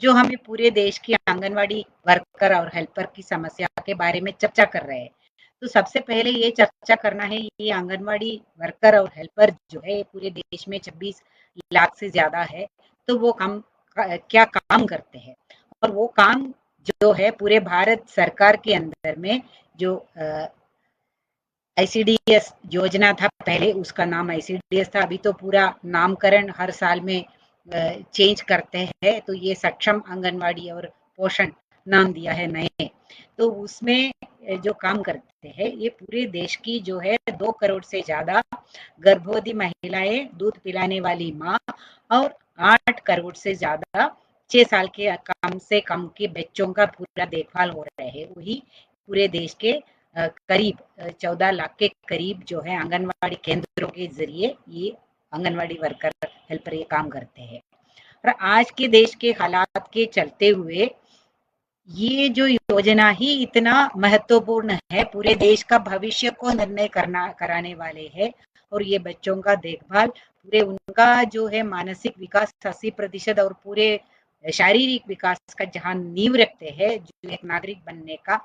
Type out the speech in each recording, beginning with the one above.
जो हमें पूरे देश की आंगनवाड़ी वर्कर और हेल्पर की समस्या के बारे में चर्चा कर रहे हैं। तो सबसे पहले ये चर्चा करना है, ये आंगनवाड़ी वर्कर और हेल्पर जो है पूरे देश में 26 लाख से ज्यादा है, तो वो काम क्या काम करते हैं, और वो काम जो है पूरे भारत सरकार के अंदर में जो आईसीडीएस योजना था, पहले उसका नाम आईसीडीएस था, अभी तो पूरा नामकरण हर साल में चेंज करते हैं, तो ये सक्षम आंगनवाड़ी और पोषण नाम दिया है नए। तो उसमें जो काम करते हैं ये पूरे देश की जो है 2 करोड़ से ज्यादा गर्भवती महिलाएं, दूध पिलाने वाली माँ और 8 करोड़ से ज्यादा 6 साल के कम से कम के बच्चों का पूरा देखभाल हो रहा है। वही पूरे देश के करीब 14 लाख के करीब जो है आंगनवाड़ी केंद्रों के जरिए ये आंगनवाड़ी वर्कर हेल्पर ये काम करते हैं। और आज के देश के हालात के चलते हुए ये जो योजना ही इतना महत्वपूर्ण है, पूरे देश का भविष्य को निर्णय कराने वाले है, और ये बच्चों का देखभाल, पूरे उनका जो है मानसिक विकास 80% और पूरे शारीरिक विकास का जहाँ नींव रखते हैं जो एक नागरिक बनने का,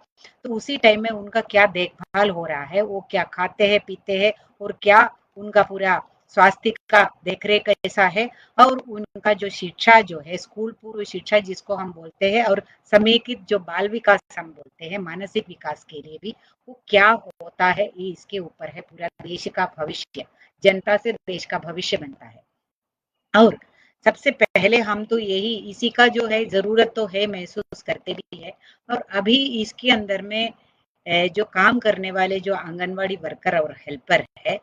तो उसी टाइम में उनका क्या देखभाल हो रहा है, वो क्या खाते हैं पीते हैं और क्या उनका पूरा स्वास्थ्य का देखरेख कैसा है, और उनका जो शिक्षा जो है स्कूल पूर्व शिक्षा जिसको हम बोलते हैं, और समेकित जो बाल विकास हम बोलते हैं मानसिक विकास के लिए भी, वो क्या होता है, ये इसके ऊपर है पूरा देश का भविष्य। जनता से देश का भविष्य बनता है। और सबसे पहले हम तो यही इसी का जो है जरूरत तो है, महसूस करते भी है, और अभी इसके अंदर में जो काम करने वाले जो आंगनवाड़ी वर्कर और हेल्पर है,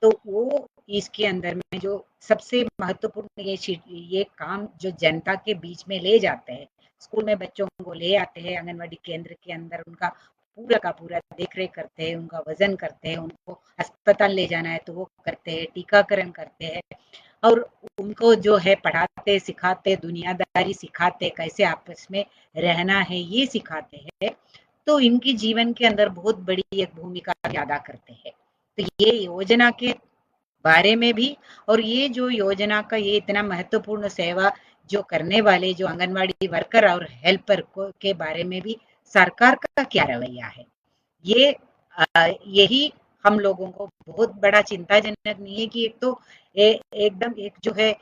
तो वो इसके अंदर में जो सबसे महत्वपूर्ण ये काम जो जनता के बीच में ले जाते हैं, स्कूल में बच्चों को ले आते हैं, आंगनवाड़ी केंद्र के अंदर उनका पूरा का पूरा देख रेख करते हैं, उनका वजन करते हैं, उनको अस्पताल ले जाना है तो वो करते हैं, टीकाकरण करते हैं, और उनको जो है पढ़ाते सिखाते, दुनियादारी सिखाते, कैसे आपस में रहना है ये सिखाते हैं, तो इनकी जीवन के अंदर बहुत बड़ी एक भूमिका अदा करते हैं। तो ये योजना के बारे में भी, और ये जो योजना का ये इतना महत्वपूर्ण सेवा जो करने वाले जो आंगनवाड़ी वर्कर और हेल्पर को के बारे में भी सरकार का क्या रवैया है, ये यही हम लोगों को बहुत बड़ा चिंताजनक नहीं है कि एक तो एकदम एक जो है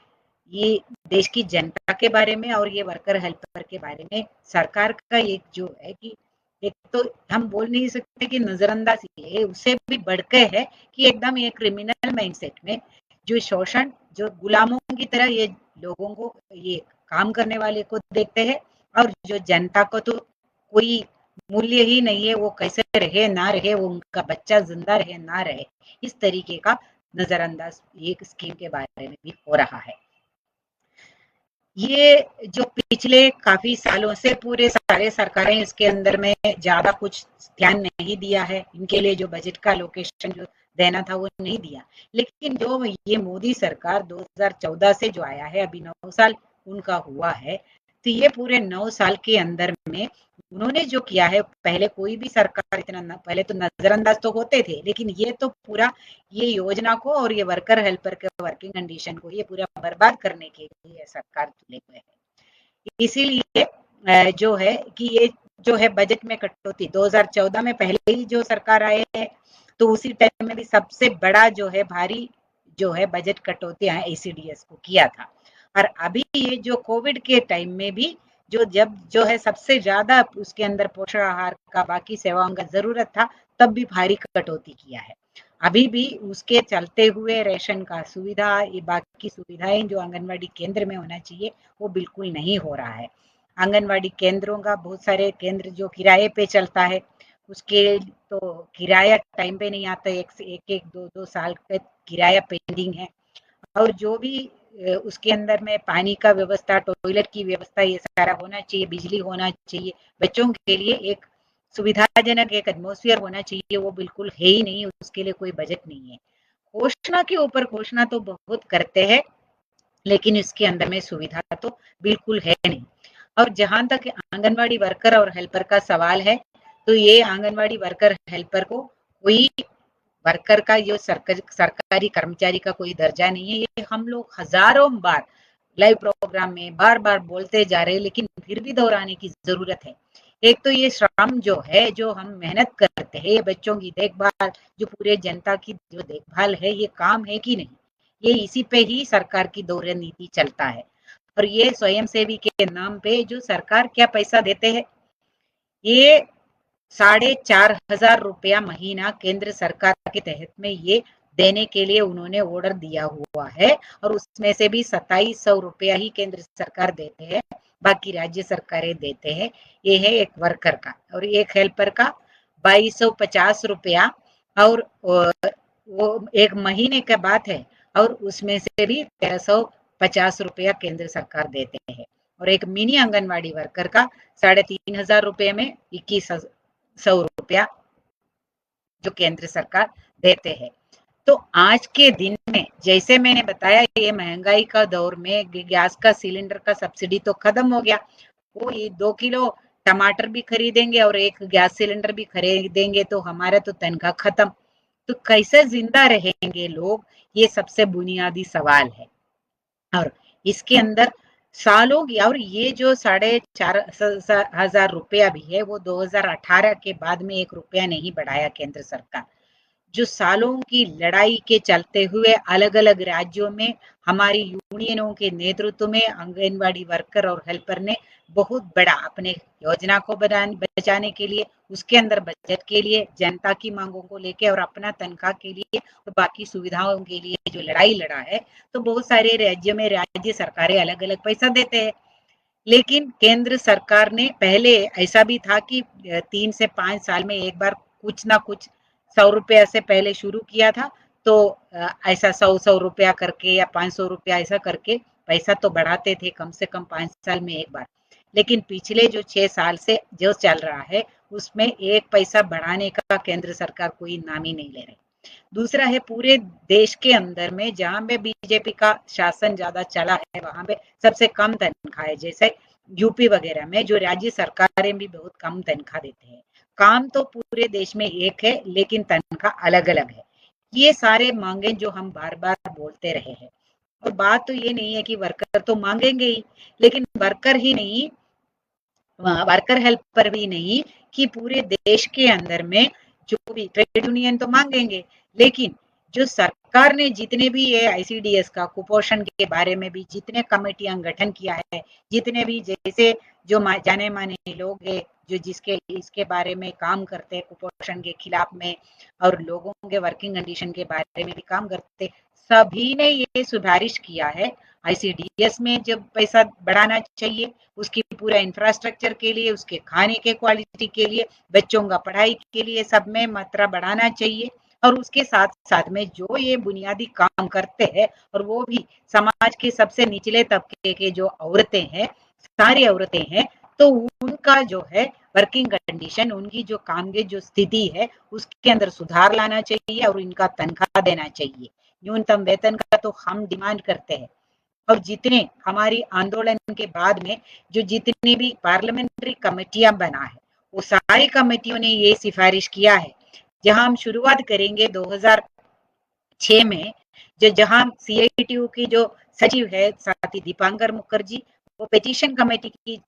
ये देश की जनता के बारे में और ये वर्कर हेल्पर के बारे में सरकार का एक जो है कि एक तो हम बोल नहीं सकते कि नजरअंदाज है, उससे भी बढ़कर है कि एकदम ये क्रिमिनल माइंडसेट में जो शोषण, जो गुलामों की तरह ये लोगों को, ये काम करने वाले को देखते हैं, और जो जनता को तो कोई मूल्य ही नहीं है, वो कैसे रहे ना रहे, वो उनका बच्चा जिंदा रहे ना रहे, इस तरीके का नजरअंदाज एक स्कीम के बारे में भी हो रहा है। ये जो पिछले काफी सालों से पूरे सारे सरकारें इसके अंदर में ज्यादा कुछ ध्यान नहीं दिया है, इनके लिए जो बजट का लोकेशन जो देना था वो नहीं दिया, लेकिन जो ये मोदी सरकार 2014 से जो आया है, अभी 9 साल उनका हुआ है, तो ये पूरे 9 साल के अंदर में उन्होंने जो किया है, पहले कोई भी सरकार इतना पहले तो नजरअंदाज तो होते थे, लेकिन ये तो पूरा ये योजना को और ये वर्कर हेल्पर के वर्किंग कंडीशन को ये पूरा बर्बाद करने के लिए सरकार तुले हुए है। इसीलिए जो है कि ये जो है बजट में कटौती 2014 में पहले ही जो सरकार आए है, तो उसी टाइम में भी सबसे बड़ा जो है भारी जो है बजट कटौती आईसीडीएस को किया था, और अभी ये जो कोविड के टाइम में भी जो जब जो है सबसे ज्यादा उसके अंदर पोषण आहार का बाकी सेवाओं का जरूरत था, तब भी भारी कटौती किया है। अभी भी उसके चलते हुए राशन का सुविधा, ये बाकी सुविधाएं जो आंगनवाड़ी केंद्र में होना चाहिए वो बिल्कुल नहीं हो रहा है। आंगनवाड़ी केंद्रों का बहुत सारे केंद्र जो किराए पे चलता है, उसके तो किराया टाइम पे नहीं आता, एक दो दो साल का किराया पेंडिंग है, और जो भी उसके अंदर में पानी का व्यवस्था, टॉयलेट की व्यवस्था, ये सारा होना चाहिए, बिजली होना चाहिए, बच्चों के लिए एक सुविधाजनक एक एटमोसफियर होना चाहिए, वो बिल्कुल है ही नहीं, उसके लिए कोई बजट नहीं है। घोषणा के ऊपर घोषणा तो बहुत करते हैं, लेकिन इसके अंदर में सुविधा तो बिल्कुल है नहीं। और जहां तक आंगनवाड़ी वर्कर और हेल्पर का सवाल है, तो ये आंगनवाड़ी वर्कर हेल्पर को कोई वर्कर का जो सरकारी कर्मचारी का कोई दर्जा नहीं है, ये हम लोग हजारों बार लाइव प्रोग्राम में बार बार बोलते जा रहे हैं, लेकिन फिर भी दोहराने की जरूरत है। एक तो ये श्रम जो है, जो हम मेहनत करते हैं, बच्चों की देखभाल, जो पूरे जनता की जो देखभाल है, ये काम है कि नहीं? ये इसी पे ही सरकार की दोहरी नीति चलता है। और ये स्वयं सेवी के नाम पे जो सरकार क्या पैसा देते हैं, ये 4,500 रुपया महीना केंद्र सरकार के तहत में ये देने के लिए उन्होंने ऑर्डर दिया हुआ है। और उसमें से भी 2,700 रुपया ही केंद्र सरकार देते हैं, बाकी राज्य सरकारें देते हैं। ये है एक वर्कर का। और एक हेल्पर का 2,250 रुपया, और वो एक महीने का बात है। और उसमें से भी 1,350 रुपया केंद्र सरकार देते हैं। और एक मिनी आंगनवाड़ी वर्कर का 3,500 रुपये में 2,100 रुपया जो केंद्र सरकार देते हैं। तो आज के दिन में, जैसे मैंने बताया, ये महंगाई का दौर में गैस का सिलेंडर का सब्सिडी तो खत्म हो गया। वो ये 2 किलो टमाटर भी खरीदेंगे और एक गैस सिलेंडर भी खरीदेंगे तो हमारा तो तनख्वाह खत्म। तो कैसे जिंदा रहेंगे लोग, ये सबसे बुनियादी सवाल है। और इसके अंदर सालों की, और ये जो 4,500 रुपया भी है, वो 2018 के बाद में 1 रुपया नहीं बढ़ाया केंद्र सरकार। जो सालों की लड़ाई के चलते हुए अलग अलग राज्यों में हमारी यूनियनों के नेतृत्व में आंगनवाड़ी वर्कर और हेल्पर ने बहुत बड़ा अपने योजना को बचाने के लिए, उसके अंदर बजट के लिए, जनता की मांगों को लेके और अपना तनख्वाह के लिए और बाकी सुविधाओं के लिए जो लड़ाई लड़ा है। तो बहुत सारे राज्यों में राज्य सरकारें अलग अलग पैसा देते हैं। लेकिन केंद्र सरकार ने पहले ऐसा भी था कि 3 से 5 साल में एक बार कुछ ना कुछ 100 रुपया से पहले शुरू किया था। तो ऐसा 100-100 रुपया करके या 500 रुपया ऐसा करके पैसा तो बढ़ाते थे कम से कम 5 साल में एक बार। लेकिन पिछले जो 6 साल से जो चल रहा है, उसमें एक पैसा बढ़ाने का केंद्र सरकार कोई नाम ही नहीं ले रही। दूसरा है, पूरे देश के अंदर में जहां पे बीजेपी का शासन ज्यादा चला है, वहां पे सबसे कम तनख्वाह है। जैसे यूपी वगैरह में जो राज्य सरकारें भी बहुत कम तनख्वाह देते हैं। काम तो पूरे देश में एक है, लेकिन तनख्वाह अलग अलग है। ये सारे मांगे जो हम बार बार बोलते रहे हैं। और बात तो ये नहीं है कि वर्कर तो मांगेंगे ही, लेकिन वर्कर ही नहीं, वर्कर हेल्पर भी नहीं, कि पूरे देश के अंदर में जो भी ट्रेड यूनियन तो मांगेंगे, लेकिन जो सरकार ने जितने भी ये आईसीडीएस का कुपोषण के बारे में भी जितने कमेटियां गठन किया है, जितने भी जैसे जो जाने माने लोग हैं जो जिसके इसके बारे में काम करते हैं कुपोषण के खिलाफ में, और लोगों के वर्किंग कंडीशन के बारे में भी काम करते, सभी ने ये सिफारिश किया है आईसीडीएस में जब पैसा बढ़ाना चाहिए, उसकी पूरा इंफ्रास्ट्रक्चर के लिए, उसके खाने के क्वालिटी के लिए, बच्चों का पढ़ाई के लिए, सब में मात्रा बढ़ाना चाहिए। और उसके साथ साथ में जो ये बुनियादी काम करते हैं, और वो भी समाज के सबसे निचले तबके के जो औरतें हैं, सारी औरतें हैं, तो उनका जो है वर्किंग कंडीशन, उनकी जो काम की जो स्थिति है, उसके अंदर सुधार लाना चाहिए और इनका तनख्वाह देना चाहिए। न्यूनतम वेतन का तो हम डिमांड करते हैं। और जितने हमारी आंदोलन के बाद में जो जितनी भी पार्लियामेंट्री कमेटियां बना है, वो सारी कमेटियों ने ये सिफारिश किया है। जहां हम शुरुआत करेंगे 2006 में, जो जहां सीआईटीयू की जो सचिव है साथी दीपांकर मुखर्जी, वो पिटीशन कमेटी की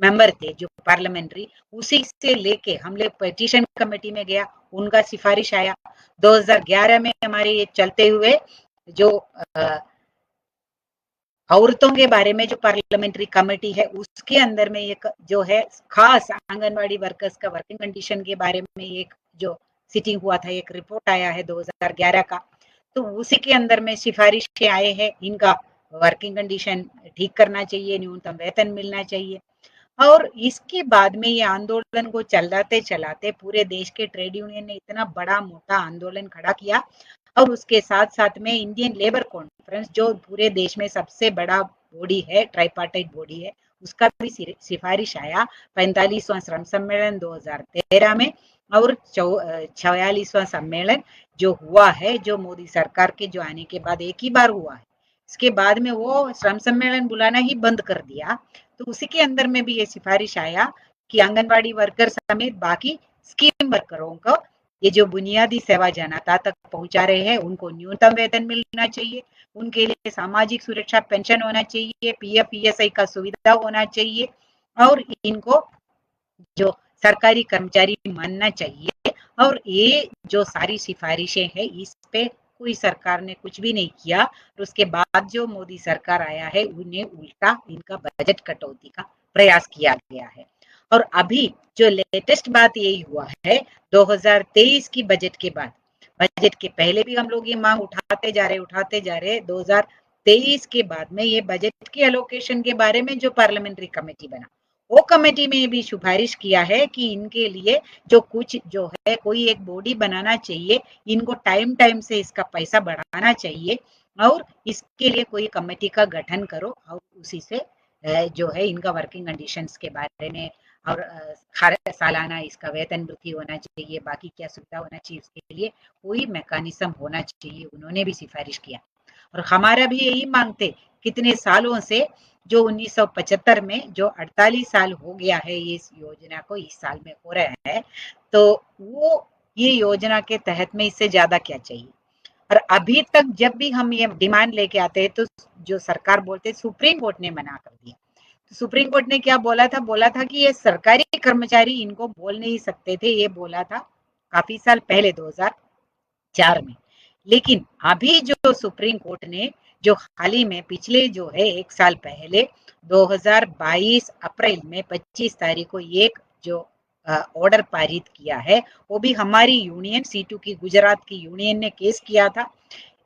मेंबर थे जो पार्लियामेंट्री, उसी से लेके हम लोग पिटीशन कमेटी में गया, उनका सिफारिश आया। 2011 में हमारे ये चलते हुए जो औरतों के बारे में जो पार्लियामेंट्री कमेटी है, उसके अंदर में एक जो है खास आंगनवाड़ी वर्कर्स का वर्किंग कंडीशन के बारे में एक जो सिटिंग हुआ था, एक रिपोर्ट आया है 2011 का। तो उसी के अंदर में सिफारिशें आए हैं, इनका वर्किंग कंडीशन ठीक करना चाहिए, न्यूनतम वेतन मिलना चाहिए। और इसके बाद में ये आंदोलन को चलाते चलाते पूरे देश के ट्रेड यूनियन ने इतना बड़ा मोटा आंदोलन खड़ा किया। और उसके साथ साथ में इंडियन लेबर कॉन्फ्रेंस, जो पूरे देश में सबसे बड़ा बॉडी है, ट्राइपार्टाइट बॉडी है, उसका भी सिफारिश आया 45वां श्रम सम्मेलन 2013 में। और 46वां सम्मेलन जो हुआ है, जो मोदी सरकार के जो आने के बाद एक ही बार हुआ है, इसके बाद में वो श्रम सम्मेलन बुलाना ही बंद कर दिया। तो उसी के अंदर में भी ये सिफारिश आया कि आंगनवाड़ी वर्कर समेत बाकी स्कीम वर्करों को ये जो बुनियादी सेवा जनता तक पहुंचा रहे हैं, उनको न्यूनतम वेतन मिलना चाहिए, उनके लिए सामाजिक सुरक्षा पेंशन होना चाहिए, पीएफ ईएसआई का सुविधा होना चाहिए और इनको जो सरकारी कर्मचारी मानना चाहिए। और ये जो सारी सिफारिशें हैं इस पे कोई सरकार ने कुछ भी नहीं किया और उसके बाद जो मोदी सरकार आया है उन्हें उल्टा इनका बजट कटौती का प्रयास किया गया है। और अभी जो लेटेस्ट बात यही हुआ है 2023 की बजट के बाद, बजट के पहले भी हम लोग ये मांग उठाते जा रहे 2023 के बाद में ये बजट के एलोकेशन के बारे में जो पार्लियामेंट्री कमेटी बना, वो कमेटी में भी सिफारिश किया है कि इनके लिए जो कुछ जो है कोई एक बॉडी बनाना चाहिए, इनको टाइम टाइम से इसका पैसा बढ़ाना चाहिए और इसके लिए कोई कमेटी का गठन करो और उसी से जो है इनका वर्किंग कंडीशंस के बारे में और हर सालाना इसका वेतन वृद्धि होना चाहिए, बाकी क्या सुविधा होना चाहिए उसके लिए कोई मैकेनिज्म होना चाहिए, उन्होंने भी सिफारिश किया। और हमारा भी यही मांगते कितने सालों से, जो 1975 में जो 48 साल हो गया है इस योजना को, इस साल में हो रहा है, तो वो ये योजना के तहत में इससे ज्यादा क्या चाहिए। और अभी तक जब भी हम ये डिमांड लेके आते हैं तो जो सरकार बोलते सुप्रीम कोर्ट ने मना कर दिया। तो सुप्रीम कोर्ट ने क्या बोला था कि ये सरकारी कर्मचारी इनको बोल नहीं सकते थे, ये बोला था काफी साल पहले 2004 में। लेकिन अभी जो सुप्रीम कोर्ट ने जो हाल ही में पिछले जो है एक साल पहले 2022 अप्रैल में 25 तारीख को एक जो ऑर्डर पारित किया है, वो भी हमारी यूनियन C2 की गुजरात की यूनियन ने केस किया था।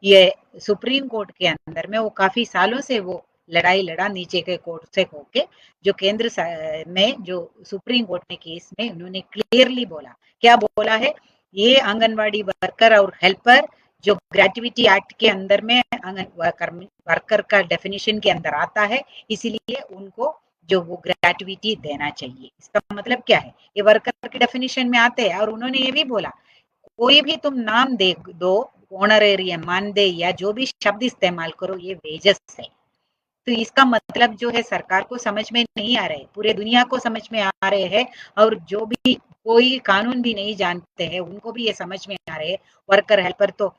ये सुप्रीम कोर्ट के अंदर में वो काफी सालों से वो लड़ाई लड़ा नीचे के कोर्ट से होके, जो केंद्र में जो सुप्रीम कोर्ट ने केस में उन्होंने क्लियरली बोला, क्या बोला है, ये आंगनवाड़ी वर्कर और हेल्पर जो ग्रेजुएटी एक्ट के अंदर में वर्कर का डेफिनेशन के अंदर आता है, इसीलिए उनको जो वो ग्रेजुएटी देना चाहिए। इसका मतलब क्या है, ये वर्कर के डेफिनेशन में आते हैं। और उन्होंने ये भी बोला कोई भी तुम नाम दे दो, ऑनरेरियम, मानदेय या जो भी शब्द इस्तेमाल करो, ये वेजेस है। तो इसका मतलब जो है सरकार को समझ में नहीं आ रहा है, पूरे दुनिया को समझ में आ रहे हैं और जो भी कोई कानून भी नहीं जानते हैं उनको भी ये समझ में आ रहे हैं, वर्कर हेल्पर तो